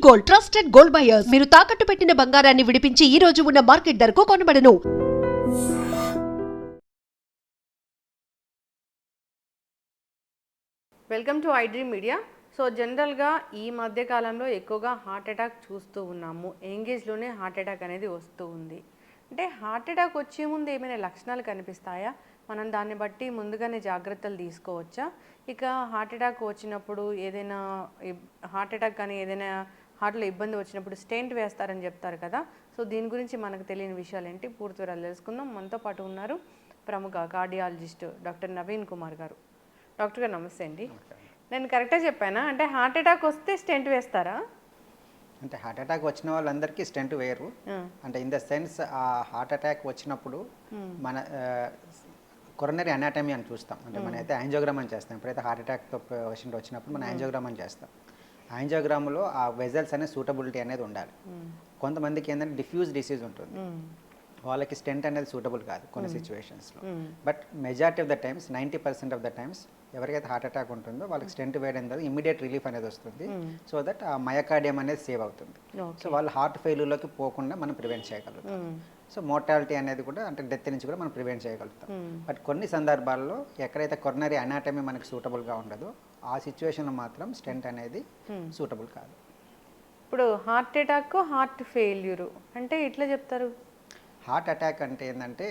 Gold, trusted gold buyers. మీరు తాకట్టు పెట్టిన బంగారాన్ని విడిపించి ఈ రోజు ఉన్న మార్కెట్ ధరకు కొనబడను. Welcome to iDream Media. So జనరల్గా ఈ మధ్య కాలంలో ఎక్కువగా హార్ట్ అటాక్ చూస్తూ ఉన్నాము. యంగేజ్లోనే హార్ట్ అటాక్ అనేది వస్తూ ఉంది. అంటే హార్ట్ అటాక్ వచ్చే ముందు ఏమైనా లక్షణాలు కనిపిస్తాయా? మనం దాన్ని బట్టి ముందుగానే జాగ్రత్తలు తీసుకోవచ్చా? ఇక హార్ట్ అటాక్ వచ్చినప్పుడు ఏదైనా హార్ట్ అటాక్ కానీ ఏదైనా హార్ట్లో ఇబ్బంది వచ్చినప్పుడు స్టెంట్ వేస్తారని చెప్తారు కదా. సో దీని గురించి మనకు తెలియని విషయాలు ఏంటి పూర్తి వివరాలు తెలుసుకుందాం. మనతో పాటు ఉన్నారు ప్రముఖ కార్డియాలజిస్ట్ డాక్టర్ నవీన్ కుమార్ గారు. డాక్టర్ గారు నమస్తే అండి. నేను కరెక్ట్గా చెప్పానా? అంటే హార్ట్ అటాక్ వస్తే స్టెంట్ వేస్తారా? అంటే హార్ట్ అటాక్ వచ్చిన వాళ్ళందరికీ స్టెంట్ వేయరు. అంటే ఇన్ ద సెన్స్ ఆ హార్ట్ అటాక్ వచ్చినప్పుడు మన కొరనరీ అనాటమీ అని చూస్తాం. అంటే మన అయితే యాంజియోగ్రామ్ అని చేస్తాం. ఎప్పుడైతే హార్ట్ అటాక్తో పేషెంట్ వచ్చినప్పుడు మనం యాంజియోగ్రామ్ అని చేస్తాం. యాంజియోగ్రామ్లో ఆ వెజల్స్ అనే సూటబిలిటీ అనేది ఉండాలి. కొంతమందికి ఏంటంటే డిఫ్యూజ్ డిసీజ్ ఉంటుంది, వాళ్ళకి స్టెంట్ అనేది సూటబుల్ కాదు కొన్ని సిచ్యువేషన్స్లో. But majority of the times 90% of the times ఎవరికైతే హార్ట్ అటాక్ ఉంటుందో వాళ్ళకి స్టెంట్ వేయడం ద్వారా ఇమీడియట్ రిలీఫ్ అనేది వస్తుంది. సో దట్ ఆ మయోకార్డియం అనేది సేవ్ అవుతుంది. సో వాళ్ళు హార్ట్ ఫెయిల్యూర్లోకి పోకుండా మనం ప్రివెంట్ చేయగలుగుతాం. సో మోర్టాలిటీ అనేది కూడా అంటే డెత్ నుంచి కూడా మనం ప్రివెంట్ చేయగలుగుతాం. బట్ కొన్ని సందర్భాల్లో ఎక్కడైతే కొరనరీ అనాటమీ మనకి సూటబుల్గా ఉండదో ఆ సిచ్యువేషన్లో మాత్రం స్టెంట్ అనేది సూటబుల్ కాదు. ఇప్పుడు హార్ట్ అటాక్ హార్ట్ ఫెయిల్యూర్ అంటే ఎట్లా చెప్తారు? హార్ట్ అటాక్ అంటే ఏంటంటే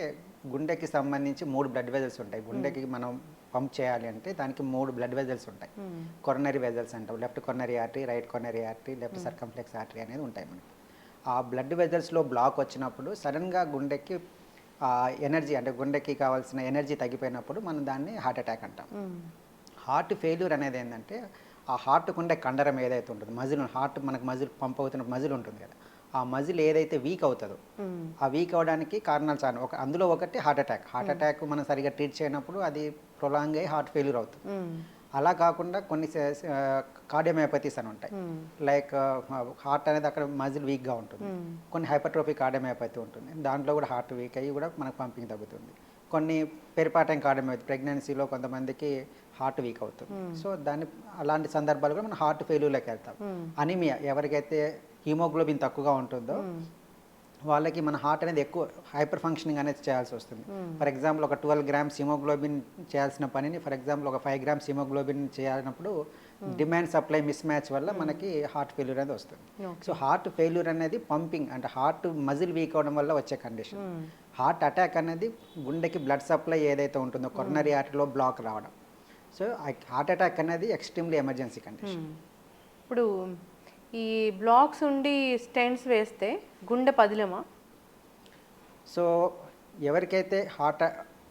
గుండెకి సంబంధించి 3 బ్లడ్ వెజల్స్ ఉంటాయి. గుండెకి మనం పంప్ చేయాలి అంటే దానికి 3 బ్లడ్ వెజల్స్ ఉంటాయి. కొరనరీ వెజల్స్ అంటాం. Left coronary artery, right coronary artery, left circumflex artery అనేది ఉంటాయి మనకి. ఆ బ్లడ్ వెజల్స్లో బ్లాక్ వచ్చినప్పుడు సడన్గా గుండెకి ఎనర్జీ అంటే గుండెకి కావాల్సిన ఎనర్జీ తగ్గిపోయినప్పుడు మనం దాన్ని హార్ట్ అటాక్ అంటాం. హార్ట్ ఫెయిల్యూర్ అనేది ఏంటంటే ఆ హార్ట్కు ఉండే కండరం ఏదైతే ఉంటుందో మజిల్, హార్ట్ మనకు మజిల్ పంప్ అవుతున్న మజిల్ ఉంటుంది కదా, ఆ మజిల్ ఏదైతే వీక్ అవుతుందో ఆ వీక్ అవడానికి కారణాలు చాలా. అందులో ఒకటి హార్ట్ అటాక్. హార్ట్ అటాక్ మనం సరిగ్గా ట్రీట్ చేయనప్పుడు అది ప్రొలాంగ్ అయ్యి హార్ట్ ఫెయిల్యూర్ అవుతుంది. అలా కాకుండా కొన్ని కార్డియోమయోపతీస్ అని ఉంటాయి. లైక్ హార్ట్ అనేది అక్కడ మజిల్ వీక్గా ఉంటుంది. కొన్ని హైపర్ట్రోఫిక్ కార్డియోమయోపతి ఉంటుంది, దాంట్లో కూడా హార్ట్ వీక్ అయ్యి కూడా మనకు పంపింగ్ తగ్గుతుంది. కొన్ని పెరిపాటైన్ కార్డియోమయోపతి, ప్రెగ్నెన్సీలో కొంతమందికి హార్ట్ వీక్ అవుతుంది. సో అలాంటి సందర్భాలు కూడా మనం హార్ట్ ఫెయిల్యూర్లోకి వెళ్తాం. అనీమియా, ఎవరికైతే హీమోగ్లోబిన్ తక్కువగా ఉంటుందో వాళ్ళకి మన హార్ట్ అనేది ఎక్కువ హైపర్ ఫంక్షనింగ్ అనేది చేయాల్సి వస్తుంది. ఫర్ ఎగ్జాంపుల్ ఒక 12 గ్రామ్స్ హీమోగ్లోబిన్ చేయాల్సిన పనిని ఫర్ ఎగ్జాంపుల్ ఒక 5 గ్రామ్స్ హీమోగ్లోబిన్ చేయాలన్నప్పుడు డిమాండ్ సప్లై మిస్ మ్యాచ్ వల్ల మనకి హార్ట్ ఫెయిల్యూర్ అనేది వస్తుంది. సో హార్ట్ ఫెయిల్యూర్ అనేది పంపింగ్ అంటే హార్ట్ మజిల్ వీక్ అవడం వల్ల వచ్చే కండిషన్. హార్ట్ అటాక్ అనేది గుండెకి బ్లడ్ సప్లై ఏదైతే ఉంటుందో కొరనరీ ఆర్టరీలో బ్లాక్ రావడం. సో హార్ట్ అటాక్ అనేది ఎక్స్ట్రీమ్లీ ఎమర్జెన్సీ కండిషన్. ఇప్పుడు ఈ బ్లాక్స్ ఉండి స్టెంట్స్ వేస్తే గుండె పదిలమా? సో ఎవరికైతే హార్ట్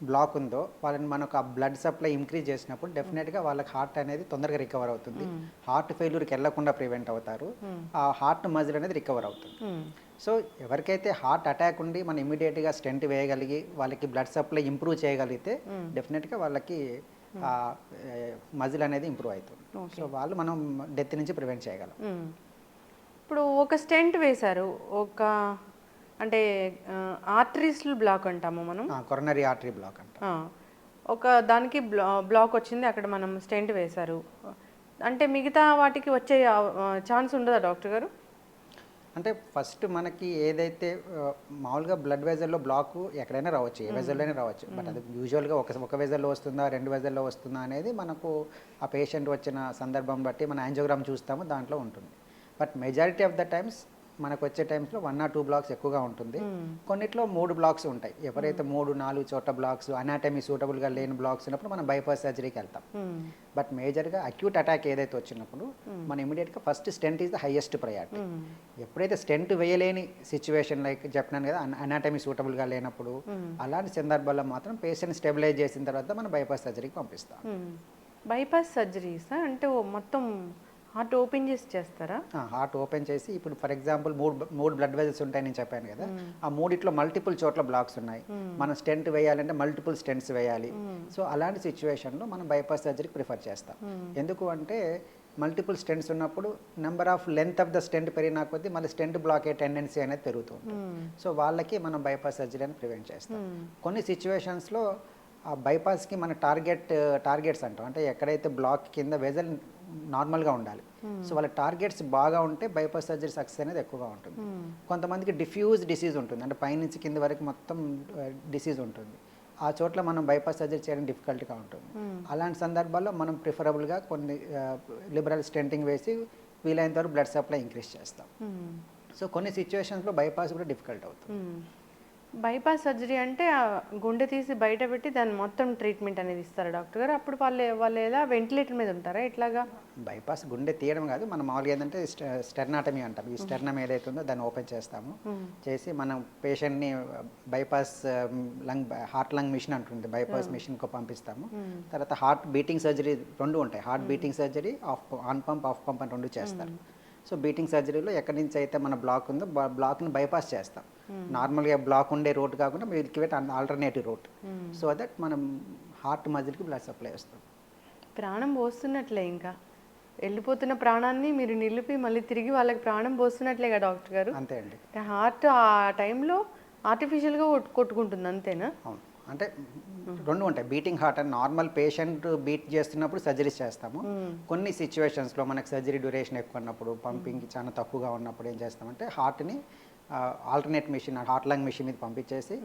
బ్లాక్ ఉందో వాళ్ళని మనకు ఆ బ్లడ్ సప్లై ఇంక్రీజ్ చేసినప్పుడు డెఫినెట్గా వాళ్ళకి హార్ట్ అనేది తొందరగా రికవర్ అవుతుంది. హార్ట్ ఫెయిల్యూర్కి వెళ్లకుండా ప్రివెంట్ అవుతారు. ఆ హార్ట్ మజిల్ అనేది రికవర్ అవుతుంది. సో ఎవరికైతే హార్ట్ అటాక్ ఉండి మనం ఇమీడియట్గా స్టెంట్ వేయగలిగి వాళ్ళకి బ్లడ్ సప్లై ఇంప్రూవ్ చేయగలిగితే డెఫినెట్గా వాళ్ళకి మజిల్ అనేది ఇంప్రూవ్ అవుతుంది. సో వాళ్ళు మనం డెత్ నుంచి ప్రివెంట్ చేయగలం. ఇప్పుడు ఒక స్టెంట్ వేశారు, ఒక అంటే ఆర్టరీస్లో బ్లాక్ అంటాము మనం, కొరనరీ ఆర్టరీ బ్లాక్ అంటాం. ఒక దానికి బ్లాక్ వచ్చింది, అక్కడ మనం స్టెంట్ వేశారు అంటే మిగతా వాటికి వచ్చే ఛాన్స్ ఉండదా డాక్టర్ గారు? అంటే ఫస్ట్ మనకి ఏదైతే మామూలుగా బ్లడ్ వెజల్లో బ్లాక్ ఎక్కడైనా రావచ్చు, ఏ వెజల్లోనే రావచ్చు. బట్ అది యూజువల్గా ఒక వెజల్లో వస్తుందా 2 వెజల్లో వస్తుందా అనేది మనకు ఆ పేషెంట్ వచ్చిన సందర్భం బట్టి మన యాంజియోగ్రామ్ చూస్తాము, దాంట్లో ఉంటుంది. But majority of the times మనకు వచ్చే టైమ్స్లో 1 or 2 బ్లాక్స్ ఎక్కువగా ఉంటుంది. కొన్నిట్లో 3 బ్లాక్స్ ఉంటాయి. ఎవరైతే 3-4 చోట్ల బ్లాక్స్ అనాటమీ సూటబుల్గా లేని బ్లాక్స్ ఉన్నప్పుడు మనం బైపాస్ సర్జరీకి వెళ్తాం. బట్ మేజర్గా అక్యూట్ అటాక్ ఏదైతే వచ్చినప్పుడు మనం ఇమీడియట్గా first stent is the highest priority. ఎప్పుడైతే స్టెంట్ వేయలేని సిచ్యువేషన్ లైక్ చెప్పినాను కదా అనాటమీ సూటబుల్గా లేనప్పుడు అలాంటి సందర్భాల్లో మాత్రం పేషెంట్ స్టెబిలైజ్ చేసిన తర్వాత మనం బైపాస్ సర్జరీకి పంపిస్తాం. బైపాస్ సర్జరీస్ అంటే మొత్తం హార్ట్ ఓపెన్ చేసి చేస్తారా? హార్ట్ ఓపెన్ చేసి ఇప్పుడు ఫర్ ఎగ్జాంపుల్ 3 బ్లడ్ వెజల్స్ ఉంటాయి నేను చెప్పాను కదా, ఆ 3 మల్టిపుల్ చోట్ల బ్లాక్స్ ఉన్నాయి. మనం స్టెంట్ వేయాలంటే మల్టిపుల్ స్టెంట్స్ వేయాలి. సో అలాంటి సిచ్యువేషన్లో మనం బైపాస్ సర్జరీకి ప్రిఫర్ చేస్తాం. ఎందుకు అంటే మల్టిపుల్ స్టెంట్స్ ఉన్నప్పుడు number of length of the stent పెరిగినా కొద్దీ మళ్ళీ స్టెంట్ బ్లాక్ అయ్యే టెండెన్సీ అనేది పెరుగుతుంది. సో వాళ్ళకి మనం బైపాస్ సర్జరీ అని ప్రివెంట్ చేస్తాం. కొన్ని సిచ్యువేషన్స్లో ఆ బైపాస్కి మన టార్గెట్స్ అంటాం. అంటే ఎక్కడైతే బ్లాక్ కింద వెజల్ నార్మల్గా ఉండాలి. సో వాళ్ళ టార్గెట్స్ బాగా ఉంటే బైపాస్ సర్జరీ సక్సెస్ అనేది ఎక్కువగా ఉంటుంది. కొంతమందికి డిఫ్యూజ్ డిసీజ్ ఉంటుంది, అంటే పైనుంచి కింద వరకు మొత్తం డిసీజ్ ఉంటుంది. ఆ చోట్ల మనం బైపాస్ సర్జరీ చేయడం డిఫికల్ట్గా ఉంటుంది. అలాంటి సందర్భాల్లో మనం ప్రిఫరబుల్గా కొన్ని లిబరల్ స్టెంటింగ్ వేసి వీలైనంత వరకు బ్లడ్ సప్లై ఇంక్రీజ్ చేస్తాం. సో కొన్ని సిచ్యువేషన్స్లో బైపాస్ కూడా డిఫికల్ట్ అవుతుంది. బైపాస్ సర్జరీ అంటే ఆ గుండె తీసి బయట పెట్టి దాన్ని మొత్తం ట్రీట్మెంట్ అనేది ఇస్తారు డాక్టర్ గారు. అప్పుడు వాళ్ళు ఎలా వెంటిలేటర్ మీద ఉంటారా ఇట్లాగా? బైపాస్ గుండె తీయడం కాదు, మనం మామూలుగా ఏంటంటే స్టెర్నాటమీ అంటాం. ఈ స్టెర్నం ఏదైతే ఉందో దాన్ని ఓపెన్ చేస్తాము, చేసి మనం పేషెంట్ని బైపాస్ హార్ట్ లంగ్ మిషన్ అంటుంది, బైపాస్ మిషన్కు పంపిస్తాము. తర్వాత హార్ట్ బీటింగ్ సర్జరీ రెండు ఉంటాయి. Heart beating surgery on pump of pump అని రెండు చేస్తారు. సో బీటింగ్ సర్జరీలో ఎక్కడి నుంచి అయితే మన బ్లాక్ ఉందో బ్లాక్ని బైపాస్ చేస్తాం. నార్మల్గా బ్లాక్ ఉండే రూట్ కాకుండా మీరు give alternative route, so that మనం హార్ట్ మజిల్కి బ్లడ్ సప్లై వస్తాం. ప్రాణం పోస్తున్నట్లే, ఇంకా వెళ్ళిపోతున్న ప్రాణాన్ని మీరు నిలిపి మళ్ళీ తిరిగి వాళ్ళకి ప్రాణం పోస్తున్నట్లేగా డాక్టర్ గారు? అంతే అండి. హార్ట్ ఆ టైంలో ఆర్టిఫిషియల్గా కొట్టుకుంటుంది అంతేనా? అవును, అంటే రెండు ఉంటాయి. బీటింగ్ హార్ట్ అని నార్మల్ పేషెంట్ బీట్ చేస్తున్నప్పుడు సర్జరీస్ చేస్తాము. కొన్ని సిచ్యువేషన్స్లో మనకు సర్జరీ డ్యూరేషన్ ఎక్కువ ఉన్నప్పుడు, పంపింగ్ చాలా తక్కువగా ఉన్నప్పుడు ఏం చేస్తామంటే హార్ట్ని alternate machine, heart lung machine మీద పంపించేసి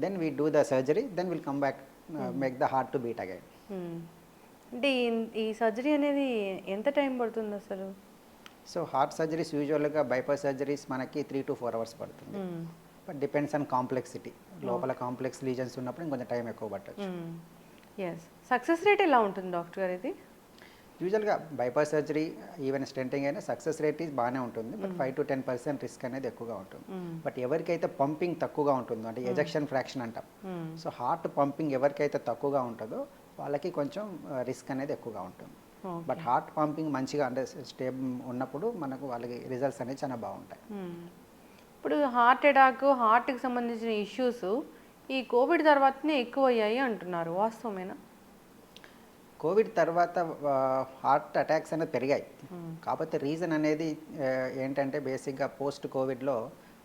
then we do the surgery, then will come back make the heart to beat again. అంటే ఈ సర్జరీ అనేది ఎంత టైం పడుతుంది అసలు? సో హార్ట్ సర్జరీస్ యూజువల్గా బైపాస్ సర్జరీస్ మనకి 3 to 4 hours పడుతుంది. But depends on complexity. లోపల కాంప్లెక్స్ లీజన్స్ ఉన్నప్పుడు ఇంకొంచెం టైం ఎక్కువ పట్టచ్చు. ఎస్. సక్సెస్ రేట్ ఎలా ఉంటుంది డాక్టర్ గారు ఇది? యూజువల్గా బైపాస్ సర్జరీ ఈవెన్ స్టెంటింగ్ అయినా సక్సెస్ రేట్ బాగానే ఉంటుంది, బట్ 5 to 10% రిస్క్ అనేది ఎక్కువగా ఉంటుంది. బట్ ఎవరికైతే పంపింగ్ తక్కువగా ఉంటుందో, అంటే ఎజెక్షన్ ఫ్రాక్షన్ అంటాం, సో హార్ట్ పంపింగ్ ఎవరికైతే తక్కువగా ఉంటుందో వాళ్ళకి కొంచెం రిస్క్ అనేది ఎక్కువగా ఉంటుంది. బట్ హార్ట్ పంపింగ్ మంచిగా అంటే స్టేబుల్ ఉన్నప్పుడు మనకు వాళ్ళకి రిజల్ట్స్ అనేవి చాలా బాగుంటాయి. ఇప్పుడు హార్ట్ అటాక్, హార్ట్కి సంబంధించిన ఇష్యూస్ ఈ కోవిడ్ తర్వాతనే ఎక్కువ అయ్యాయి అంటున్నారు, వాస్తవమేనా? కోవిడ్ తర్వాత హార్ట్ అటాక్స్ అనేది పెరిగాయి. కాకపోతే రీజన్ అనేది ఏంటంటే బేసిక్గా పోస్ట్ కోవిడ్లో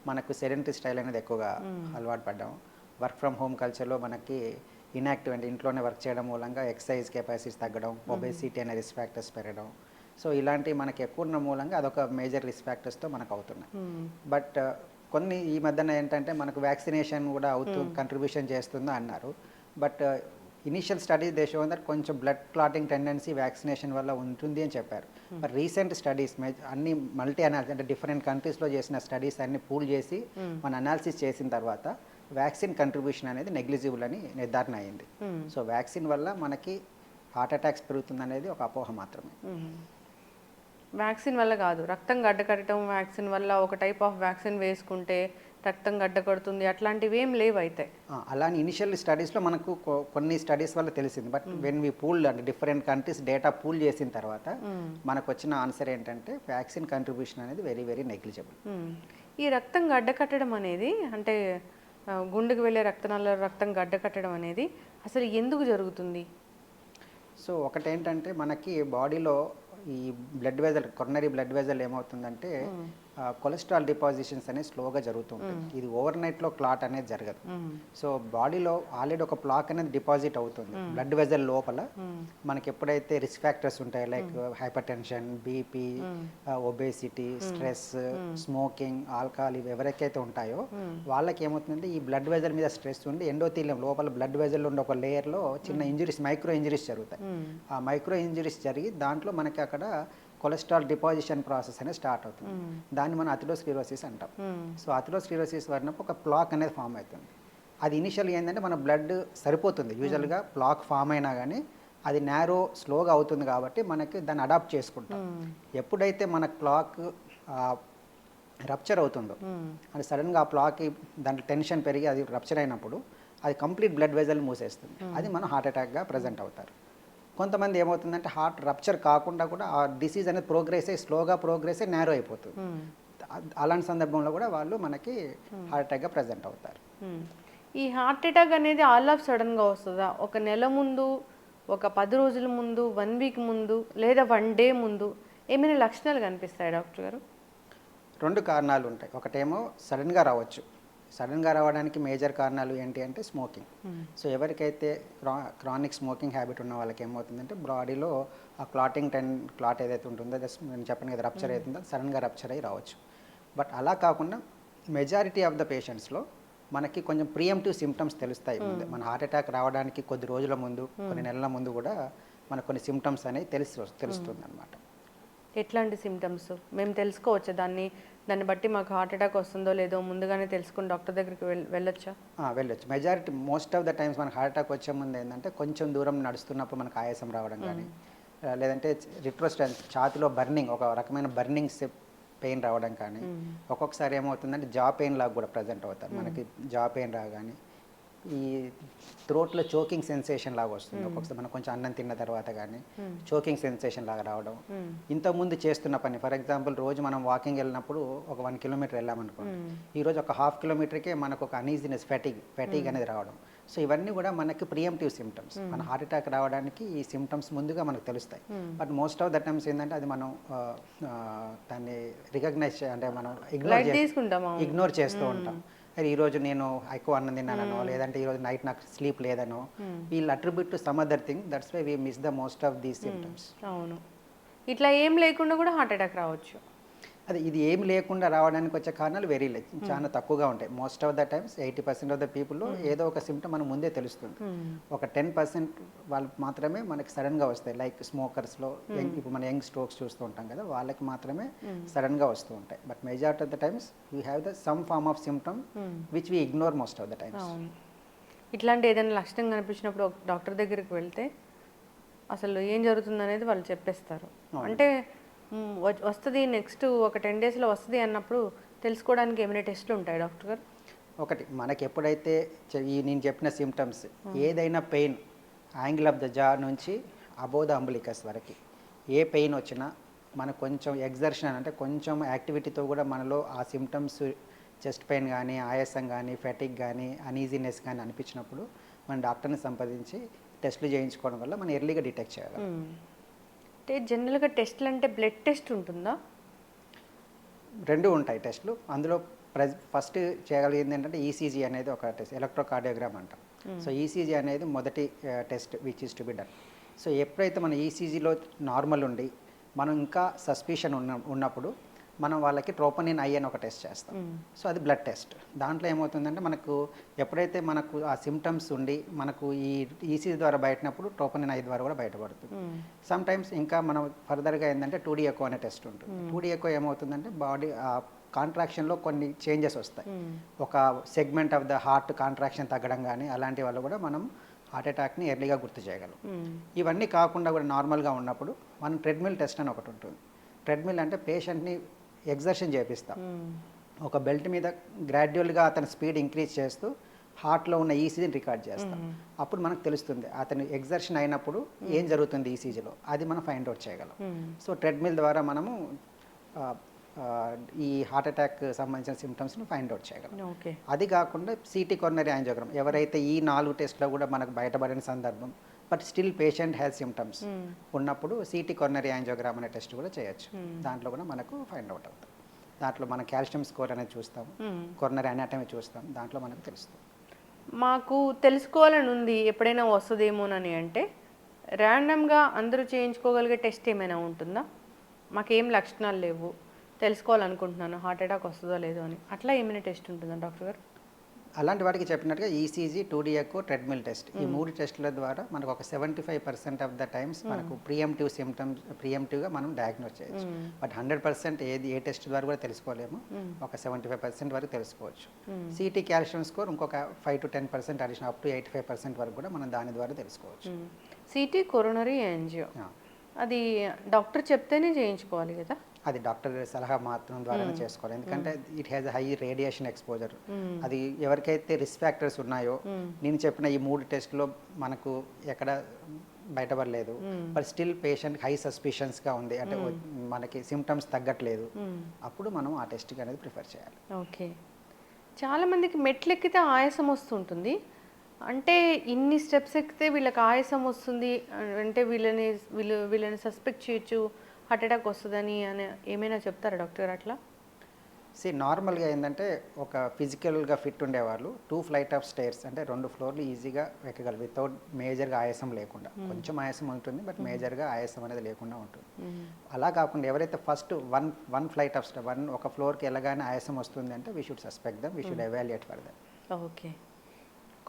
మనకు సెడెంటరీ స్టైల్ అనేది ఎక్కువగా అలవాటు పడ్డాము. వర్క్ ఫ్రమ్ హోమ్ కల్చర్లో మనకి ఇన్యాక్టివ్ అంటే ఇంట్లోనే వర్క్ చేయడం మూలంగా ఎక్సర్సైజ్ కెపాసిటీస్ తగ్గడం, ఒబేసిటీ అనే రిస్క్ ఫ్యాక్టర్స్ పెరగడం, సో ఇలాంటివి మనకి ఎక్కువ ఉన్న మూలంగా అదొక మేజర్ రిస్క్ ఫ్యాక్టర్స్తో మనకు అవుతున్నాయి. బట్ కొన్ని ఈ మధ్యన ఏంటంటే మనకు వ్యాక్సినేషన్ కూడా కంట్రిబ్యూషన్ చేస్తుందో అన్నారు. But initial studies they show that కొంచెం బ్లడ్ క్లాటింగ్ టెండెన్సీ వ్యాక్సినేషన్ వల్ల ఉంటుంది అని చెప్పారు. బట్ రీసెంట్ స్టడీస్ అన్ని మల్టీ అనాలిసిస్ అంటే డిఫరెంట్ కంట్రీస్లో చేసిన స్టడీస్ అన్ని పూల్ చేసి మన అనాలిసిస్ చేసిన తర్వాత వ్యాక్సిన్ కంట్రిబ్యూషన్ అనేది నెగ్లిజిబుల్ అని నిర్ధారణ అయింది. సో వ్యాక్సిన్ వల్ల మనకి హార్ట్ అటాక్స్ పెరుగుతుంది అనేది ఒక అపోహ మాత్రమే. వ్యాక్సిన్ వల్ల కాదు, రక్తం గడ్డకట్టడం వ్యాక్సిన్ వల్ల, ఒక టైప్ ఆఫ్ వ్యాక్సిన్ వేసుకుంటే రక్తం గడ్డకడుతుంది అట్లాంటివి ఏం లేవు అయితే? అలానే ఇనిషియల్ స్టడీస్లో మనకు కొన్ని స్టడీస్ వల్ల తెలిసింది. బట్ వెన్ వీ పూల్ అంటే డిఫరెంట్ కంట్రీస్ డేటా పూల్ చేసిన తర్వాత మనకు వచ్చిన ఆన్సర్ ఏంటంటే వ్యాక్సిన్ కంట్రిబ్యూషన్ అనేది వెరీ వెరీ నెగ్లిజిబుల్. ఈ రక్తం గడ్డకట్టడం అనేది అంటే గుండెకు వెళ్ళే రక్తనాళాల్లో రక్తం గడ్డకట్టడం అనేది అసలు ఎందుకు జరుగుతుంది? సో ఒకటేంటంటే మనకి బాడీలో ఈ blood vessel, coronary blood vessel ఏమవుతుందంటే కొలెస్ట్రాల్ డిపాజిషన్స్ అనేది స్లోగా జరుగుతుంటాయి. ఇది ఓవర్ నైట్లో క్లాట్ అనేది జరగదు. సో బాడీలో ఆల్రెడీ ఒక ప్లాక్ అనేది డిపాజిట్ అవుతుంది బ్లడ్ వెజల్ లోపల. మనకి ఎప్పుడైతే రిస్క్ ఫ్యాక్టర్స్ ఉంటాయి like hyper tension, BP, obesity, stress, smoking, alcohol, ఇవి ఎవరికైతే ఉంటాయో వాళ్ళకి ఏమవుతుందంటే ఈ బ్లడ్ వెజల్ మీద స్ట్రెస్ ఉండి ఎండోథీలియం లోపల బ్లడ్ వెజల్ ఉండే ఒక లేయర్లో చిన్న ఇంజరీస్, మైక్రో ఇంజరీస్ జరుగుతాయి. ఆ మైక్రో ఇంజరీస్ జరిగి దాంట్లో మనకి అక్కడ కొలెస్ట్రాల్ డిపాజిషన్ ప్రాసెస్ అనేది స్టార్ట్ అవుతుంది. దాన్ని మనం అథెరోస్క్లెరోసిస్ అంటాం. సో అథెరోస్క్లెరోసిస్ వరినప్పుడు ఒక ప్లాక్ అనేది ఫామ్ అవుతుంది. అది ఇనిషియల్ ఏంటంటే మన బ్లడ్ సరిపోతుంది, యూజువల్గా ప్లాక్ ఫామ్ అయినా కానీ అది నేరో స్లోగా అవుతుంది కాబట్టి మనకి దాన్ని అడాప్ట్ చేసుకుంటాం. ఎప్పుడైతే మన క్లాక్ రప్చర్ అవుతుందో అది సడన్గా ఆ ప్లాక్ దాంట్లో టెన్షన్ పెరిగి అది రప్చర్ అయినప్పుడు అది కంప్లీట్ బ్లడ్ వెజల్ మూసేస్తుంది. అది మనం హార్ట్ అటాక్గా ప్రజెంట్ అవుతారు. కొంతమంది ఏమవుతుందంటే హార్ట్ రప్చర్ కాకుండా కూడా ఆ డిసీజ్ అనేది ప్రోగ్రెస్ అయ్యి స్లోగా ప్రోగ్రెస్ అయ్యి నేరో అయిపోతుంది. అలాంటి సందర్భంలో కూడా వాళ్ళు మనకి హార్ట్ అటాక్గా ప్రజెంట్ అవుతారు. ఈ హార్ట్ అటాక్ అనేది ఆల్ ఆఫ్ సడన్గా వస్తుందా? ఒక నెల ముందు, ఒక 10 రోజుల ముందు, 1 వీక్ ముందు, లేదా 1 డే ముందు ఏమైనా లక్షణాలు కనిపిస్తాయి డాక్టర్ గారు? 2 కారణాలు ఉంటాయి. ఒకటేమో సడన్గా రావచ్చు, సడన్గా రావడానికి మేజర్ కారణాలు ఏంటి అంటే స్మోకింగ్. సో ఎవరికైతే క్రానిక్ స్మోకింగ్ హ్యాబిట్ ఉన్న వాళ్ళకి ఏమవుతుందంటే బాడీలో ఆ క్లాట్ ఏదైతే ఉంటుందో నేను చెప్పాను కదా రప్చర్ అవుతుందో సడన్గా రప్చర్ అయ్యి రావచ్చు. బట్ అలా కాకుండా మెజారిటీ ఆఫ్ ద పేషెంట్స్లో మనకి కొంచెం ప్రియంటివ్ సిమ్టమ్స్ తెలుస్తాయి ముందు. మన హార్ట్ అటాక్ రావడానికి కొద్ది రోజుల ముందు కొన్ని నెలల ముందు కూడా మనకు కొన్ని సిమ్టమ్స్ అనేవి తెలుస్తుంది అనమాట. ఎట్లాంటి సిమ్టమ్స్ మేము తెలుసుకోవచ్చా? దాన్ని బట్టి మాకు హార్ట్ అటాక్ వస్తుందో లేదో ముందుగానే తెలుసుకుని డాక్టర్ దగ్గరికి వెళ్ళొచ్చా? వెళ్ళొచ్చు. Majority most of the times మనకు హార్ట్ అటాక్ వచ్చే ముందు ఏంటంటే కొంచెం దూరం నడుస్తున్నప్పుడు మనకు ఆయాసం రావడం కానీ లేదంటే రిట్రోస్టెన్స్ ఛాతిలో బర్నింగ్ ఒక రకమైన బర్నింగ్ పెయిన్ రావడం కానీ ఒక్కొక్కసారి ఏమవుతుందంటే జా పెయిన్ లాగా కూడా ప్రజెంట్ అవుతారు. మనకి జా పెయిన్ రాగానే ఈ థ్రోట్లో చోకింగ్ సెన్సేషన్ లాగా వస్తుంది. ఒక్కొక్కసారి మనం కొంచెం అన్నం తిన్న తర్వాత కానీ చోకింగ్ సెన్సేషన్ లాగా రావడం. ఇంతకుముందు చేస్తున్న పని ఫర్ ఎగ్జాంపుల్ రోజు మనం వాకింగ్ వెళ్ళినప్పుడు ఒక 1 కిలోమీటర్ వెళ్ళామనుకోండి, ఈరోజు ఒక 1/2 కిలోమీటర్కే మనకు ఒక అనీజినెస్ ఫెటిగ్ అనేది రావడం. సో ఇవన్నీ కూడా మనకి ప్రియంటివ్ సిమ్టమ్స్. మన హార్ట్ అటాక్ రావడానికి ఈ సిమ్టమ్స్ ముందుగా మనకు తెలుస్తాయి. But most of the times ఏంటంటే అది మనం దాన్ని రికగ్నైజ్ అంటే మనం ఇగ్నోర్ చేస్తూ ఉంటాం. ఈరోజు నేను ఎక్కువ అన్నం తిన్నానో లేదంటే ఈరోజు నైట్ నాకు స్లీప్ లేదనో వీళ్ళు attribute to some other thing. That's why we miss the most of these symptoms. అవును, ఇట్లా ఏం లేకుండా కూడా హార్ట్ అటాక్ రావచ్చు. ఇది ఏం లేకుండా రావడానికి వచ్చే కారణాలు చాలా తక్కువగా ఉంటాయి. Most of the times 80% of the పీపుల్లో ఏదో ఒక సిమ్టమ్ మనం ముందే తెలుస్తుంది. ఒక 10% వాళ్ళు మాత్రమే మనకి సడన్గా వస్తాయి. లైక్ స్మోకర్స్లో ఇప్పుడు మన యంగ్ స్ట్రోక్స్ చూస్తూ ఉంటాం కదా, వాళ్ళకి మాత్రమే సడన్గా వస్తూ ఉంటాయి. But majority of the times we have the some form of symptom which we ignore most of the times. ఇట్లాంటి ఏదైనా లక్షణం కనిపించినప్పుడు డాక్టర్ దగ్గరికి వెళ్తే అసలు ఏం జరుగుతుంది అనేది వాళ్ళు చెప్పేస్తారు. అంటే వస్తుంది నెక్స్ట్ ఒక 10 డేస్లో వస్తుంది అన్నప్పుడు తెలుసుకోవడానికి ఏమైనా టెస్ట్లు ఉంటాయి డాక్టర్ గారు? ఒకటి మనకి ఎప్పుడైతే నేను చెప్పిన సిమ్టమ్స్ ఏదైనా పెయిన్ యాంగిల్ ఆఫ్ ద జా నుంచి అబోవ్ ద అంబులికస్ వరకు ఏ పెయిన్ వచ్చినా మనకు కొంచెం ఎగ్జర్షన్ అంటే కొంచెం యాక్టివిటీతో కూడా మనలో ఆ సిమ్టమ్స్ చెస్ట్ పెయిన్ కానీ ఆయాసం కానీ ఫెటిక్ కానీ అనీజీనెస్ కానీ అనిపించినప్పుడు మన డాక్టర్ని సంప్రదించి టెస్టులు చేయించుకోవడం వల్ల మనం ఎర్లీగా డిటెక్ట్ చేయగలం. అంటే జనరల్గా టెస్ట్లు అంటే బ్లడ్ టెస్ట్ ఉంటుందా? 2 ఉంటాయి టెస్ట్లు. అందులో ఫస్ట్ చేయగలిగింది ఏంటంటే ఈసీజీ అనేది ఒక టెస్ట్, ఎలక్ట్రోకార్డియోగ్రామ్ అంటాం. సో ఈసీజీ అనేది మొదటి test which is to be done. So ఎప్పుడైతే మన ఈసీజీలో నార్మల్ ఉండి మనం ఇంకా సస్పిషన్ ఉన్నప్పుడు మనం వాళ్ళకి ట్రోపోనిన్ ఐ అని ఒక టెస్ట్ చేస్తాం. సో అది బ్లడ్ టెస్ట్. దాంట్లో ఏమవుతుందంటే మనకు ఎప్పుడైతే మనకు ఆ సిమ్టమ్స్ ఉండి మనకు ఈ ఈసీజీ ద్వారా బయటనప్పుడు ట్రోపోనిన్ ఐ ద్వారా కూడా బయటపడుతుంది. సమ్ టైమ్స్ ఇంకా మనం ఫర్దర్గా ఏంటంటే 2D ఎకో అనే టెస్ట్ ఉంటుంది. 2D ఎకో ఏమవుతుందంటే బాడీ కాంట్రాక్షన్లో కొన్ని చేంజెస్ వస్తాయి. ఒక segment of the heart contraction తగ్గడం కానీ అలాంటి వల్ల కూడా మనం హార్ట్ అటాక్ని ఎర్లీగా గుర్తు చేయగలం. ఇవన్నీ కాకుండా కూడా నార్మల్గా ఉన్నప్పుడు మనం ట్రెడ్మిల్ టెస్ట్ అని ఒకటి ఉంటుంది. ట్రెడ్మిల్ అంటే పేషెంట్ని ఎగ్జర్షన్ చేపిస్తాం. ఒక బెల్ట్ మీద గ్రాడ్యువల్గా అతని స్పీడ్ ఇంక్రీజ్ చేస్తూ హార్ట్లో ఉన్న ఈసీజీని రికార్డ్ చేస్తాం. అప్పుడు మనకు తెలుస్తుంది అతను ఎగ్జర్షన్ అయినప్పుడు ఏం జరుగుతుంది ఈసీజీలో, అది మనం ఫైండ్ అవుట్ చేయగలం. సో ట్రెడ్మిల్ ద్వారా మనము ఈ హార్ట్ అటాక్ సంబంధించిన సిమ్టమ్స్ని ఫైండ్ అవుట్ చేయగలం. అది కాకుండా సిటీ కొరనరీ యాంజియోగ్రామ్ ఎవరైతే ఈ 4 టెస్ట్లో కూడా మనకు బయటపడిన సందర్భం but still patient has symptoms ఉన్నప్పుడు సిటీ కొరనరీ యాంజియోగ్రామ్ అనే టెస్ట్ కూడా చేయొచ్చు. దాంట్లో కూడా మనకు ఫైండ్ అవుట్ అవుతాం. దాంట్లో మనం కాల్షియం స్కోర్ అనేది చూస్తాం, కొరనరీ అనాటమీ చూస్తాం, దాంట్లో మనకు తెలుస్తుంది. మాకు తెలుసుకోవాలని ఉంది ఎప్పుడైనా వస్తుందేమోనని అంటే ర్యాండమ్గా అందరూ చేయించుకోగలిగే టెస్ట్ ఏమైనా ఉంటుందా? మాకేం లక్షణాలు లేవు, తెలుసుకోవాలనుకుంటున్నాను హార్ట్ అటాక్ వస్తుందో లేదో అని, అట్లా ఏమైనా టెస్ట్ ఉంటుందా డాక్టర్ గారు? అలాంటి వాటికి చెప్పినట్టుగా ECG, 2D echo, treadmill test ఈ 3 టెస్టుల ద్వారా మనకు ఒక 75% ఆఫ్ ద టైమ్స్ మనకు ప్రియంటివ్ సిమ్టమ్స్ ప్రియంటివ్గా మనం డయాగ్నోస్ చేయొచ్చు. బట్ 100% ఏ టెస్ట్ ద్వారా కూడా తెలుసుకోలేము. ఒక 75% వరకు తెలుసుకోవచ్చు. సిటీ కాల్షియం స్కోర్ ఇంకొక 5 to 10% అడిషనల్ అప్ టు 85% వరకు కూడా మనం దాని ద్వారా తెలుసుకోవచ్చు. సిటీ కొరోనరీ యాంజియో అది డాక్టర్ చెప్తేనే చేయించుకోవాలి కదా? అది డాక్టర్ సలహా మాత్రం ద్వారానే చేసుకోవాలి. ఎందుకంటే it has high radiation exposure. అది ఎవరికైతే రిస్క్ ఫ్యాక్టర్స్ ఉన్నాయో నేను చెప్పిన ఈ 3 టెస్ట్లో మనకు ఎక్కడ బయటపడలేదు, బట్ స్టిల్ పేషెంట్ హై సస్పిషన్స్గా ఉంది అంటే మనకి సిమ్టమ్స్ తగ్గట్లేదు, అప్పుడు మనం ఆ టెస్ట్కి అనేది ప్రిఫర్ చేయాలి. ఓకే. చాలామందికి మెట్లు ఎక్కితే ఆయాసం వస్తుంటుంది. అంటే ఇన్ని స్టెప్స్ ఎక్కితే వీళ్ళకి ఆయాసం వస్తుంది అంటే వీళ్ళని సస్పెక్ట్ చేయొచ్చు హార్ట్ అటాక్ వస్తుందని అని ఏమైనా చెప్తారా డాక్టర్ గారు? అట్లా నార్మల్గా ఏంటంటే ఒక ఫిజికల్గా ఫిట్ ఉండేవాళ్ళు 2 ఫ్లైట్ ఆఫ్ స్టేర్స్ అంటే 2 ఫ్లోర్లు ఈజీగా ఎక్కగలరు వితౌట్ మేజర్గా ఆయాసం లేకుండా. కొంచెం ఆయాసం ఉంటుంది బట్ మేజర్గా ఆయాసం అనేది లేకుండా ఉంటుంది. అలా కాకుండా ఎవరైతే first one flight of stair ఒక ఫ్లోర్కి వెళ్ళగానే ఆయాసం వస్తుంది అంటే we should suspect them, we should evaluate for them. Okay.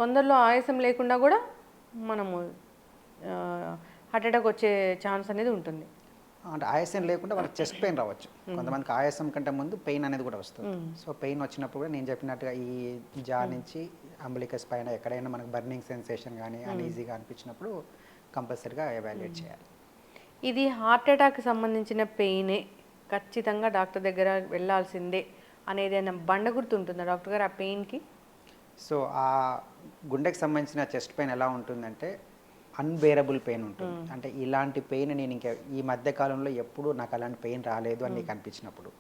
కొందరిలో ఆయాసం లేకుండా కూడా మనము హార్ట్ అటాక్ వచ్చే ఛాన్స్ అనేది ఉంటుంది. అంటే ఆయాసం లేకుండా వాళ్ళకి చెస్ట్ పెయిన్ రావచ్చు. కొంతమందికి ఆయాసం కంటే ముందు పెయిన్ అనేది కూడా వస్తుంది. సో పెయిన్ వచ్చినప్పుడు కూడా నేను చెప్పినట్టుగా ఈ జా నుంచి అంబలికస్ పైన ఎక్కడైనా మనకు బర్నింగ్ సెన్సేషన్ కానీ అన్ఈజీగా అనిపించినప్పుడు కంపల్సరీగా ఎవాల్యుయేట్ చేయాలి. ఇది హార్ట్ అటాక్ సంబంధించిన పెయినే, ఖచ్చితంగా డాక్టర్ దగ్గర వెళ్ళాల్సిందే అనేది ఏమైనా బండ గుర్తు ఉంటుందా డాక్టర్ గారు ఆ పెయిన్కి? సో ఆ గుండెకి సంబంధించిన చెస్ట్ పెయిన్ ఎలా ఉంటుందంటే అన్బేరబుల్ పెయిన్ ఉంటుంది. అంటే ఇలాంటి పెయిన్ నేను ఇంకా ఈ మధ్య కాలంలో ఎప్పుడూ నాకు అలాంటి పెయిన్ రాలేదు అని నీకు అనిపించినప్పుడు.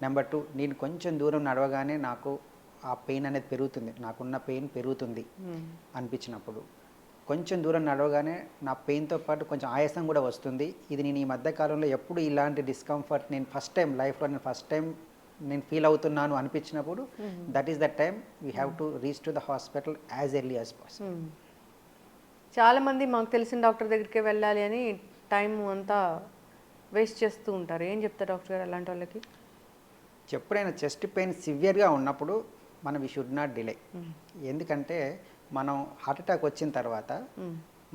నెంబర్ 2, నేను కొంచెం దూరం నడవగానే నాకు ఆ పెయిన్ అనేది పెరుగుతుంది, నాకున్న పెయిన్ పెరుగుతుంది అనిపించినప్పుడు. కొంచెం దూరం నడవగానే నా పెయిన్తో పాటు కొంచెం ఆయాసం కూడా వస్తుంది. ఇది నేను ఈ మధ్య కాలంలో ఎప్పుడు ఇలాంటి డిస్కంఫర్ట్ నేను ఫస్ట్ టైం నేను ఫీల్ అవుతున్నాను అనిపించినప్పుడు that is the time we have to reach to the hospital as early as possible. చాలామంది మాకు తెలిసిన డాక్టర్ దగ్గరికి వెళ్ళాలి అని టైం అంతా వేస్ట్ చేస్తూ ఉంటారు. ఏం చెప్తారు డాక్టర్ గారు అలాంటి వాళ్ళకి? ఎప్పుడైనా చెస్ట్ పెయిన్ సివియర్గా ఉన్నప్పుడు మనం వీ షుడ్ నాట్ డిలే. ఎందుకంటే మనం హార్ట్ అటాక్ వచ్చిన తర్వాత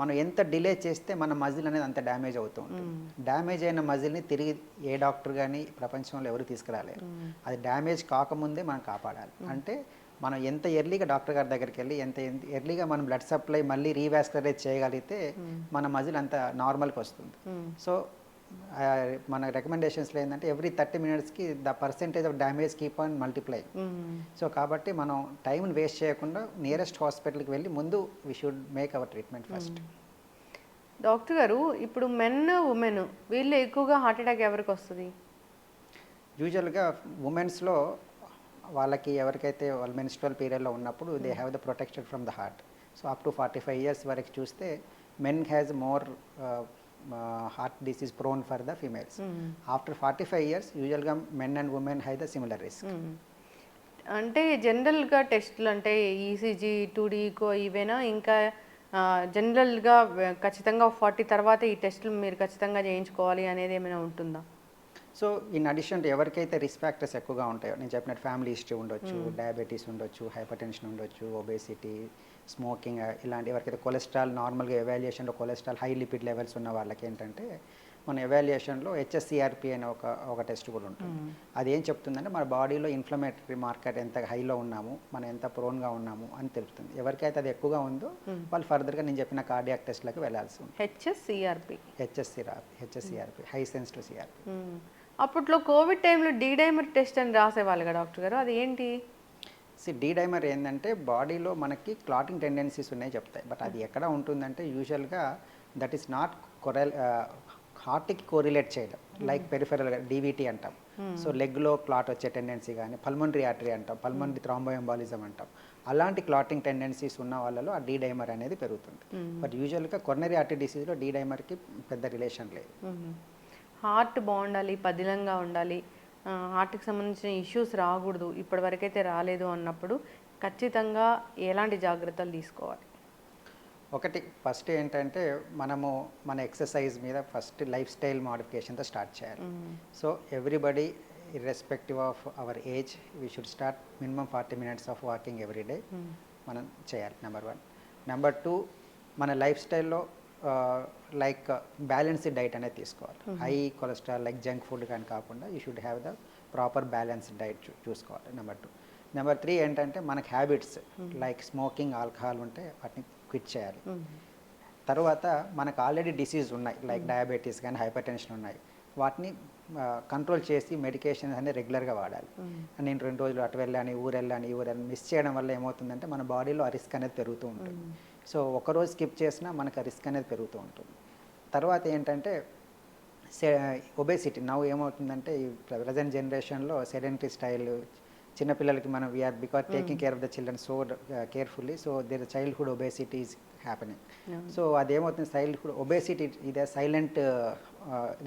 మనం ఎంత డిలే చేస్తే మన మజిల్ అనేది అంత డ్యామేజ్ అవుతూ ఉంటుంది. డ్యామేజ్ అయిన మజిల్ని తిరిగి ఏ డాక్టర్ కానీ ప్రపంచంలో ఎవరు తీసుకురాలేరు. అది డ్యామేజ్ కాకముందే మనం కాపాడాలి. అంటే మనం ఎంత ఎర్లీగా డాక్టర్ గారి దగ్గరికి వెళ్ళి ఎంత ఎర్లీగా మనం బ్లడ్ సప్లై మళ్ళీ రీవాస్కులరైజ్ చేయగలిగితే మన మజిల్ అంత నార్మల్కి వస్తుంది. సో మన రికమెండేషన్స్లో ఏంటంటే ఎవ్రీ 30 minutesకి the percentage of damage keep on multiply. So కాబట్టి మనం టైంని వేస్ట్ చేయకుండా నియరెస్ట్ హాస్పిటల్కి వెళ్ళి ముందు we should make our treatment first. Doctor గారు, ఇప్పుడు మెన్ ఉమెన్ వీళ్ళు ఎక్కువగా హార్ట్ అటాక్ ఎవరికి వస్తుంది? యూజువల్గా ఉమెన్స్లో వాళ్ళకి ఎవరికైతే వాళ్ళ మెన్స్ట్రువల్ పీరియడ్లో ఉన్నప్పుడు they have the protection from the heart. So up to 45 years వరకు చూస్తే men has more heart disease prone for the females. After 45 years యూజువల్గా men and women have the similar risk. అంటే జనరల్గా టెస్టులు అంటే ఈసీజీ 2D ఈకో ఇవేనా, ఇంకా జనరల్గా ఖచ్చితంగా 40 తర్వాత ఈ టెస్టులు మీరు ఖచ్చితంగా చేయించుకోవాలి అనేది ఏమైనా ఉంటుందా? సో ఇన్ అడిషన్ ఎవరికైతే రిస్క్ ఫ్యాక్టర్స్ ఎక్కువగా ఉంటాయో నేను చెప్పినట్టు ఫ్యామిలీ హిస్టరీ ఉండొచ్చు, డయాబెటీస్ ఉండొచ్చు, హైపర్ టెన్షన్ ఉండొచ్చు, ఒబేసిటీ, స్మోకింగ్, ఇలాంటి ఎవరికైతే కొలెస్ట్రాల్ నార్మల్గా ఎవాల్యుయేషన్లో కొలెస్ట్రాల్ హై లిపిడ్ లెవెల్స్ ఉన్న వాళ్ళకి ఏంటంటే మన ఎవాల్యుయేషన్లో HSCRP అనే ఒక టెస్ట్ కూడా ఉంటుంది. అది ఏం చెప్తుందంటే మన బాడీలో ఇన్ఫ్లమేటరీ మార్కెట్ ఎంత హైలో ఉన్నాము, మనం ఎంత ప్రోన్గా ఉన్నాము అని తెలుపుతుంది. ఎవరికైతే అది ఎక్కువగా ఉందో వాళ్ళు ఫర్దర్గా నేను చెప్పిన కార్డియాక్ టెస్ట్లకు వెళ్ళాల్సి ఉంది. HSCRP high sensitive CRP. అప్పట్లో కోవిడ్ టైంలో డైమర్ టెస్ట్ అని రాసేవాళ్ళు కదా డాక్టర్ గారు, అది ఏంటి? డైమర్ ఏంటంటే బాడీలో మనకి క్లాటింగ్ టెండెన్సీస్ ఉన్నాయి చెప్తాయి. బట్ అది ఎక్కడ ఉంటుందంటే యూజువల్గా దట్ ఈస్ నాట్ హార్ట్కి కోరిలేట్ చేయడం. లైక్ పెరిఫెరల్గా DVT అంటాం. సో లెగ్లో క్లాట్ వచ్చే టెండెన్సీ కానీ, పల్మనరీ ఆర్టరీ అంటాం, పల్మనరీ థ్రాంబోఎంబాలిజం అంటాం. అలాంటి క్లాటింగ్ టెండెన్సీస్ ఉన్న వాళ్ళలో ఆ డైమర్ అనేది పెరుగుతుంది. బట్ యూజువల్గా కొరనరీ ఆర్టరీ డిసీజ్లో డైమర్కి పెద్ద రిలేషన్ లేదు. హార్ట్ బాగుండాలి, పదిలంగా ఉండాలి, హార్ట్కి సంబంధించిన ఇష్యూస్ రాకూడదు, ఇప్పటివరకైతే రాలేదు అన్నప్పుడు ఖచ్చితంగా ఎలాంటి జాగ్రత్తలు తీసుకోవాలి? ఒకటి ఫస్ట్ ఏంటంటే మనము మన ఎక్సర్సైజ్ మీద ఫస్ట్ లైఫ్ స్టైల్ మోడిఫికేషన్తో స్టార్ట్ చేయాలి. So everybody irrespective of our age we should start minimum 40 minutes of walking every day మనం చేయాలి. నెంబర్ 1. నెంబర్ 2, మన లైఫ్ స్టైల్లో లైక్ బ్యాలెన్స్డ్ డైట్ అనేది తీసుకోవాలి. High cholesterol like junk food కానీ కాకుండా you should have the proper balanced diet చూసుకోవాలి. Number 2. Number 3 ఏంటంటే మనకు హ్యాబిట్స్ లైక్ స్మోకింగ్, ఆల్కహాల్ ఉంటే వాటిని క్విట్ చేయాలి. తర్వాత మనకు ఆల్రెడీ డిసీజ్ ఉన్నాయి లైక్ డయాబెటీస్ కానీ హైపర్ టెన్షన్ ఉన్నాయి, వాటిని కంట్రోల్ చేసి మెడికేషన్ అనేది రెగ్యులర్గా వాడాలి. నేను 2 రోజులు అటు వెళ్ళాను, ఊరు వెళ్ళాను, మిస్ చేయడం వల్ల ఏమవుతుందంటే మన బాడీలో ఆ రిస్క్ అనేది పెరుగుతూ ఉంటుంది. సో ఒకరోజు స్కిప్ చేసినా మనకు ఆ రిస్క్ అనేది పెరుగుతూ ఉంటుంది. తర్వాత ఏంటంటే ఒబేసిటీ నవ్వు ఏమవుతుందంటే ఈ ప్రజెంట్ జనరేషన్లో సెడెంటరీ స్టైల్, చిన్నపిల్లలకి మనం we are because taking care of the children so carefully, so there childhood obesity is happening. So అదేమవుతుంది, చైల్డ్హుడ్ ఒబేసిటీ ఇది silent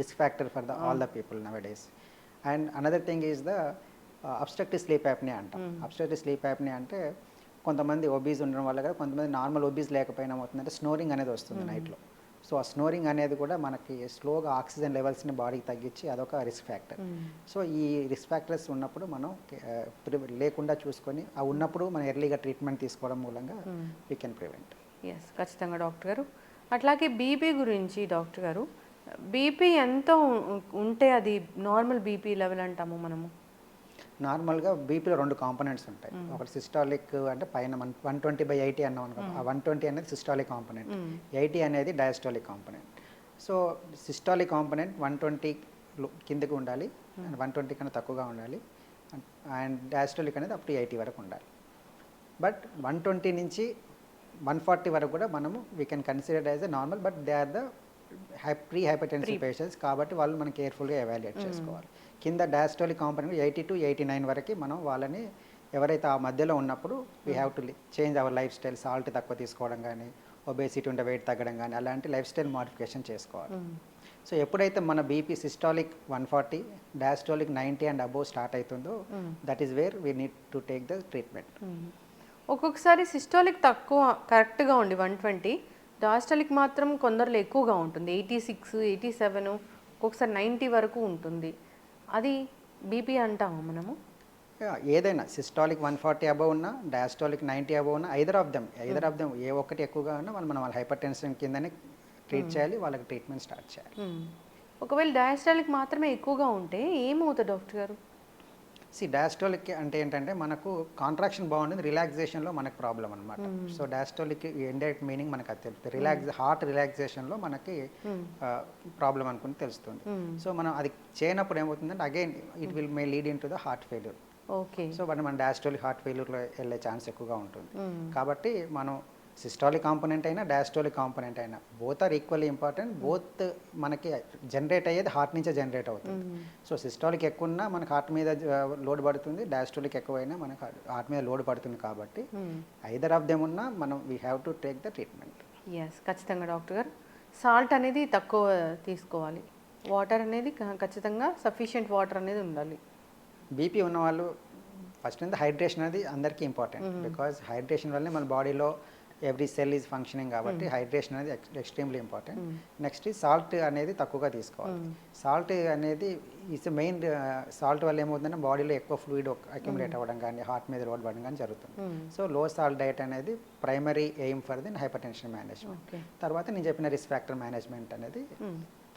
risk factor for the all the people nowadays. And another thing is the obstructive sleep apnoea అంటాం. Obstructive sleep apnoea అంటే కొంతమంది obese ఉండడం వల్ల కదా, కొంతమంది normal obese లేకపోయినా అవుతుందంటే స్నోరింగ్ అనేది వస్తుంది నైట్లో. సో ఆ స్నోరింగ్ అనేది కూడా మనకి స్లోగా ఆక్సిజన్ లెవెల్స్ని బాడీకి తగ్గించి అదొక రిస్క్ ఫ్యాక్టర్. సో ఈ రిస్క్ ఫ్యాక్టర్స్ ఉన్నప్పుడు మనం లేకుండా చూసుకొని ఆ ఉన్నప్పుడు మనం ఎర్లీగా ట్రీట్మెంట్ తీసుకోవడం మూలంగా వీ కెన్ ప్రివెంట్. ఎస్, ఖచ్చితంగా డాక్టర్ గారు. అట్లాగే బీపీ గురించి డాక్టర్ గారు, బీపీ ఎంత ఉంటే అది నార్మల్ బీపీ లెవెల్ అంటాము మనము? నార్మల్గా బీపీలో 2 కాంపోనెంట్స్ ఉంటాయి. ఒకటి సిస్టాలిక్ అంటే పైన 120/80 అన్నాం అనుకో, ఆ 120 అనేది సిస్టాలిక్ కాంపోనెంట్, 80 అనేది diastolic component. So systolic component 120 కిందకి ఉండాలి, 120 కన్నా తక్కువగా ఉండాలి, అండ్ డయాస్టాలిక్ అనేది అప్ టు 80 వరకు ఉండాలి. బట్ 120 నుంచి 140 వరకు కూడా మనము we can consider as a normal, but they are the pre hypertensive patients కాబట్టి వాళ్ళు మనం కేర్ఫుల్గా ఎవాల్యుయేట్ చేసుకోవాలి. కింద డయాస్టాలిక్ కాంపోనెంట్ 80 to 89 వరకు మనం వాళ్ళని ఎవరైతే ఆ మధ్యలో ఉన్నప్పుడు we have to change our life style, salt తక్కువ తీసుకోవడం కానీ, ఒబేసిటీ ఉంటే వెయిట్ తగ్గడం కానీ, అలాంటి లైఫ్ స్టైల్ మోడిఫికేషన్ చేసుకోవాలి. సో ఎప్పుడైతే మన BP systolic 140, diastolic 90 and above start అవుతుందో that is where we need to take the treatment. ఒక్కొక్కసారి సిస్టాలిక్ తక్కువ కరెక్ట్గా ఉండి 120, డయాస్టాలిక్ మాత్రం కొందరిలో ఎక్కువగా ఉంటుంది, 86, 87, ఒక్కొక్కసారి 90 వరకు ఉంటుంది. అది బీపీ అంటాము మనము? ఏదైనా సిస్టాలిక్ 140 అబవ్ ఉన్నా, డయాస్టాలిక్ 90 అబవ్ ఉన్నా, ఐదర్ ఆఫ్ దెమ్ ఏ ఒక్కటి ఎక్కువగా ఉన్నా మనం వాళ్ళ హైపర్ టెన్షన్ కిందనే ట్రీట్ చేయాలి, వాళ్ళకి ట్రీట్మెంట్ స్టార్ట్ చేయాలి. ఒకవేళ డయాస్టాలిక్ మాత్రమే ఎక్కువగా ఉంటే ఏమవుతుంది డాక్టర్ గారు? డయాస్టాలిక్ అంటే ఏంటంటే మనకు కాంట్రాక్షన్ బాగుంటుంది, రిలాక్సేషన్లో మనకు ప్రాబ్లం అనమాట. సో డయాస్టాలిక్ ఇండైరెక్ట్ మీనింగ్ మనకు అది తెలుస్తుంది. హార్ట్ రిలాక్సేషన్లో మనకి ప్రాబ్లం అనుకుని తెలుస్తుంది. సో మనం అది చేయనప్పుడు ఏమవుతుందంటే again it will may lead in to the heart failure. Okay. So మన డయాస్టాలిక్ హార్ట్ ఫెయిల్యూర్లో వెళ్ళే ఛాన్స్ ఎక్కువగా ఉంటుంది. కాబట్టి మనం సిస్టాలిక్ కాంపోనెంట్ అయినా డయాస్టాలిక్ కాంపోనెంట్ అయినా both are equally important. Both మనకి జనరేట్ అయ్యేది హార్ట్ నుంచే జనరేట్ అవుతుంది. సో సిస్టాలిక్ ఎక్కువ ఉన్నా మనకు హార్ట్ మీద లోడ్ పడుతుంది, డయాస్టాలిక్ ఎక్కువైనా మనకు హార్ట్ మీద లోడ్ పడుతుంది. కాబట్టి ఐదర్ ఆఫ్ దెమ్ ఉన్నా మనం we have to take the treatment. Yes, ఖచ్చితంగా డాక్టర్ గారు. సాల్ట్ అనేది తక్కువ తీసుకోవాలి, వాటర్ అనేది ఖచ్చితంగా సఫిషియెంట్ వాటర్ అనేది ఉండాలి. బీపీ ఉన్న వాళ్ళు ఫస్ట్ నుంచి హైడ్రేషన్ అనేది అందరికీ ఇంపార్టెంట్. బికాజ్ హైడ్రేషన్ వల్లనే మన బాడీలో ఎవ్రీ సెల్ ఈజ్ ఫంక్షనింగ్ కాబట్టి హైడ్రేషన్ అనేది ఎక్స్ట్రీమ్లీ ఇంపార్టెంట్. నెక్స్ట్ సాల్ట్ అనేది తక్కువగా తీసుకోవాలి. సాల్ట్ అనేది ఈజ్ మెయిన్. సాల్ట్ వల్ల ఏమవుతుందంటే బాడీలో ఎక్కువ ఫ్లూయిడ్ అక్యుములేట్ అవ్వడం కానీ, హార్ట్ మీద లోడ్ పడడం కానీ జరుగుతుంది. సో లో సాల్ట్ డైట్ అనేది primary aim for the hyper tension management. తర్వాత నేను చెప్పిన రిస్క్ ఫ్యాక్టర్ మేనేజ్మెంట్ అనేది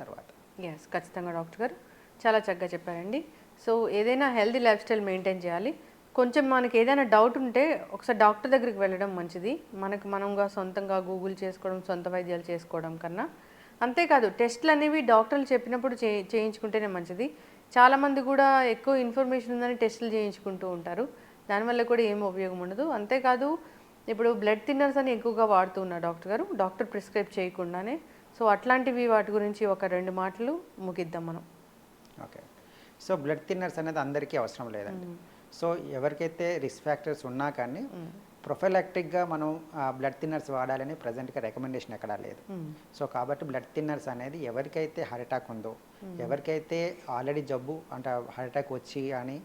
తర్వాత. ఎస్, ఖచ్చితంగా డాక్టర్ గారు చాలా చక్కగా చెప్పారండి. సో ఏదైనా హెల్తీ లైఫ్ స్టైల్ మెయింటైన్ చేయాలి. కొంచెం మనకి ఏదైనా డౌట్ ఉంటే ఒకసారి డాక్టర్ దగ్గరికి వెళ్ళడం మంచిది. మనంగా సొంతంగా గూగుల్ చేసుకోవడం, సొంత వైద్యాలు చేసుకోవడం కన్నా. అంతేకాదు టెస్ట్లు అనేవి డాక్టర్లు చెప్పినప్పుడు చేయించుకుంటేనే మంచిది. చాలామంది కూడా ఎక్కువ ఇన్ఫర్మేషన్ ఉందని టెస్టులు చేయించుకుంటూ ఉంటారు, దానివల్ల కూడా ఏం ఉపయోగం ఉండదు. అంతేకాదు ఇప్పుడు బ్లడ్ థిన్నర్స్ అని ఎక్కువగా వాడుతూ ఉన్నారు డాక్టర్ గారు, డాక్టర్ ప్రిస్క్రైబ్ చేయకుండానే. సో అట్లాంటివి వాటి గురించి ఒక 2 మాటలు ముగిద్దాం మనం. ఓకే. సో బ్లడ్ థిన్నర్స్ అనేది అందరికీ అవసరం లేదండి. సో ఎవరికైతే రిస్క్ ఫ్యాక్టర్స్ ఉన్నా కానీ ప్రొఫైలాక్టిక్గా మనం బ్లడ్ థిన్నర్స్ వాడాలని ప్రజెంట్గా రికమెండేషన్ ఎక్కడా లేదు. సో కాబట్టి బ్లడ్ థిన్నర్స్ అనేది ఎవరికైతే హార్ట్ అటాక్ ఉందో, ఎవరికైతే ఆల్రెడీ జబ్బు అంటే హార్ట్ అటాక్ వచ్చి కానీ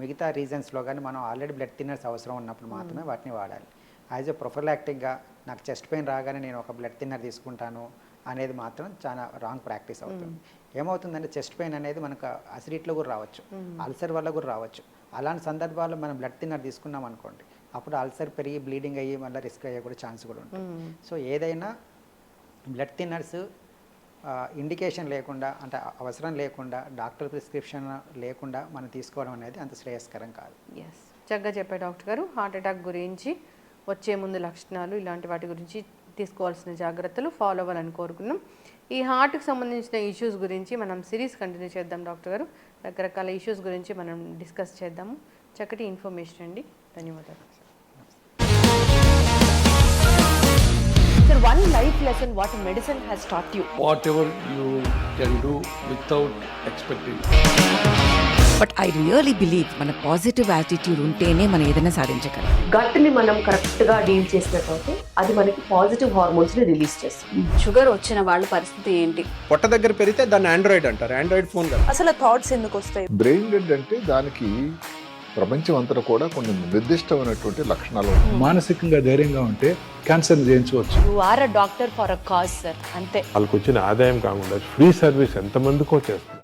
మిగతా రీజన్స్లో కానీ మనం ఆల్రెడీ బ్లడ్ థిన్నర్స్ అవసరం ఉన్నప్పుడు మాత్రమే వాటిని వాడాలి. యాజ్ ఎ ప్రొఫైలాక్టిక్గా నాకు చెస్ట్ పెయిన్ రాగానే నేను ఒక బ్లడ్ థిన్నర్ తీసుకుంటాను అనేది మాత్రం చాలా రాంగ్ ప్రాక్టీస్ అవుతుంది. ఏమవుతుందంటే చెస్ట్ పెయిన్ అనేది మనకు అసిడిటీలో కూడా రావచ్చు, అల్సర్ వల్ల కూడా రావచ్చు. అలాంటి సందర్భాల్లో మనం బ్లడ్ థిన్నర్ తీసుకున్నాం అనుకోండి, అప్పుడు అల్సర్ పెరిగి బ్లీడింగ్ అయ్యి మళ్ళీ రిస్క్ అయ్యే కూడా ఛాన్స్ కూడా ఉంటుంది. సో ఏదైనా బ్లడ్ థిన్నర్స్ ఇండికేషన్ లేకుండా అంటే అవసరం లేకుండా డాక్టర్ ప్రిస్క్రిప్షన్ లేకుండా మనం తీసుకోవడం అనేది అంత శ్రేయస్కరం కాదు. ఎస్, చక్కగా చెప్పారు డాక్టర్ గారు. హార్ట్ అటాక్ గురించి, వచ్చే ముందు లక్షణాలు, ఇలాంటి వాటి గురించి తీసుకోవాల్సిన జాగ్రత్తలు ఫాలో అవ్వాలని కోరుకున్నాం. ఈ హార్ట్కి సంబంధించిన ఇష్యూస్ గురించి మనం సిరీస్ కంటిన్యూ చేద్దాం డాక్టర్ గారు. రకరకాల ఇష్యూస్ గురించి మనం డిస్కస్ చేద్దాము. చక్కటి ఇన్ఫర్మేషన్ అండి, ధన్యవాదాలు. Sir, one life lesson what medicine has taught you. Whatever you can do without expecting. But I really believe మన పాజిటివ్ యాటిట్యూడ్ ఉంటేనే మనం ఏదైనా సాధించగలం. గట్ని మనం కరెక్ట్గా డీల్ చేసినట్లయితే అది మనకి పాజిటివ్ హార్మోన్స్ని రిలీజ్ చేస్తుంది. షుగర్ వచ్చిన వాళ్ళ పరిస్థితి ఏంటి? పొట్ట దగ్గర పెరిగితే దాన్ని ఆండ్రాయిడ్ అంటారు, ఆండ్రాయిడ్ ఫోన్ కదా. అసలు థాట్స్ ఎందుకు వస్తాయి? బ్రెయిన్ డెడ్ అంటే దానికి ప్రపంచం అంతా కూడా కొన్ని నిర్దిష్టమైనటువంటి లక్షణాలు ఉంటాయి. మానసికంగా ధైర్యంగా ఉంటే క్యాన్సర్ జయించవచ్చు. You are a doctor for a cause sir, అంతే. వాళ్ళకి వచ్చిన ఆదాయం కాకుండా ఫ్రీ సర్వీస్ ఎంతమందికో చేస్తుంది.